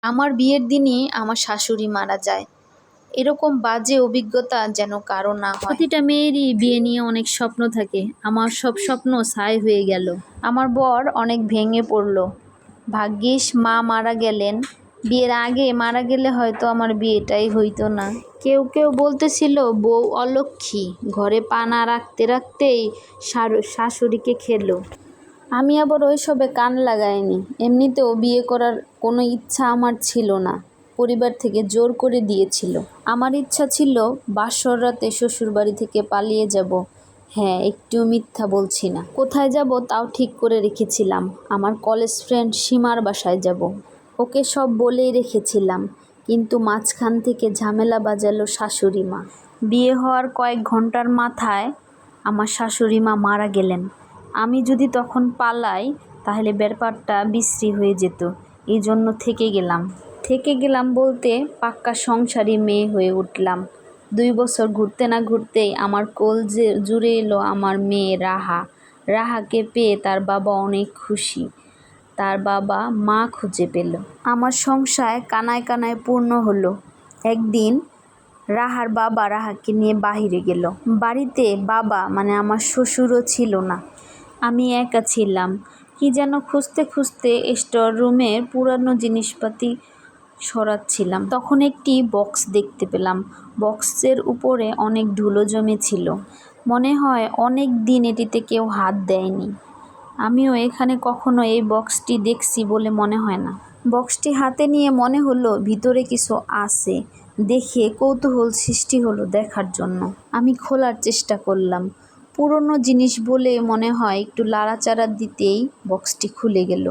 আমার বিয়ের দিনই আমার শাশুড়ি মারা যায়। এরকম বাজে অভিজ্ঞতা যেন কারো না হয়। প্রতিটা মেয়েরই বিয়ে নিয়ে অনেক স্বপ্ন থাকে। আমার সব স্বপ্ন ছাই হয়ে গেল। আমার বর অনেক ভেঙে পড়ল। ভাগ্যিস মা মারা গেলেন। বিয়ের আগে মারা গেলে হয়তো আমার বিয়েটাই হইতো না। কেউ কেউ বলতেছিল বউ অলক্ষ্মী, ঘরে পা না রাখতে রাখতেই শাশুড়িকে খেলো। আমি আবার ওইসবে কান লাগাইনি। এমনিতেও বিয়ে করার কোনো ইচ্ছা আমার ছিল না, পরিবার থেকে জোর করে দিয়েছিল। আমার ইচ্ছা ছিল বাসর রাতে শ্বশুরবাড়ি থেকে পালিয়ে যাব। হ্যাঁ, একটুও মিথ্যা বলছি না। কোথায় যাব তাও ঠিক করে রেখেছিলাম। আমার কলেজ ফ্রেন্ড সীমার বাসায় যাব। ওকে সব বলেই রেখেছিলাম, কিন্তু মাঝখান থেকে ঝামেলা বাজালো শাশুড়ি মা। বিয়ে হওয়ার কয়েক ঘন্টার মাথায় আমার শাশুড়ি মা মারা গেলেন। আমি যদি তখন পালাই তাহলে ব্যাপারটা বিশ্রী হয়ে যেত। এই জন্য থেকে গেলাম বলতে পাক্কা সংসারী মেয়ে হয়ে উঠলাম। 2 বছর ঘুরতে না ঘুরতেই আমার কোল জুড়ে এলো আমার মেয়ে রাহা। রাহাকে পেয়ে তার বাবা অনেক খুশি। তার বাবা মা খুঁজে পেল। আমার সংসার কানায় কানায় পূর্ণ হলো। একদিন রাহার বাবা রাহাকে নিয়ে বাহিরে গেল। বাড়িতে বাবা মানে আমার শ্বশুরও ছিল না। আমি একা ছিলাম। কি যেন খুঁজতে খুঁজতে স্টোর রুমের পুরানো জিনিসপাতি সরাচ্ছিলাম। তখন একটি বক্স দেখতে পেলাম। বক্সের উপরে অনেক ধুলো জমেছিল। মনে হয় অনেক দিন এটিতে কেউ হাত দেয়নি। আমিও এখানে কখনো এই বক্সটি দেখছি বলে মনে হয় না। বক্সটি হাতে নিয়ে মনে হলো ভিতরে কিছু আছে। দেখে কৌতূহল সৃষ্টি হলো দেখার জন্য। আমি খোলার চেষ্টা করলাম। পুরনো জিনিস বলে মনে হয় একটু লাড়াচাড়া দিতেই বক্সটি খুলে গেল।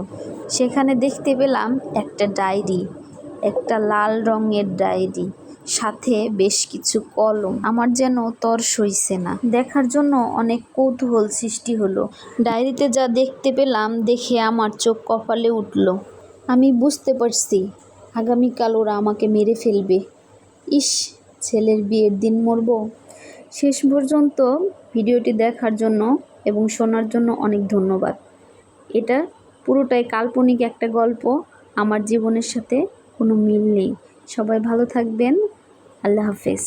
সেখানে দেখতে পেলাম একটা ডায়েরি, একটা লাল রঙের ডায়েরি, সাথে বেশ কিছু কলম। আমার যেন তর সইছে না। দেখার জন্য অনেক কৌতূহল সৃষ্টি হলো। ডায়েরিতে যা দেখতে পেলাম দেখে আমার চোখ কপালে উঠল। আমি বুঝতে পারছি আগামীকাল ওরা আমাকে মেরে ফেলবে। ইস, ছেলের বিয়ের দিন মরবো। শেষ পর্যন্ত ভিডিওটি দেখার জন্য এবং শোনার জন্য অনেক ধন্যবাদ। এটা পুরোটাই কাল্পনিক একটা গল্প। আমার জীবনের সাথে কোনো মিল নেই। সবাই ভালো থাকবেন। আল্লাহ হাফেজ।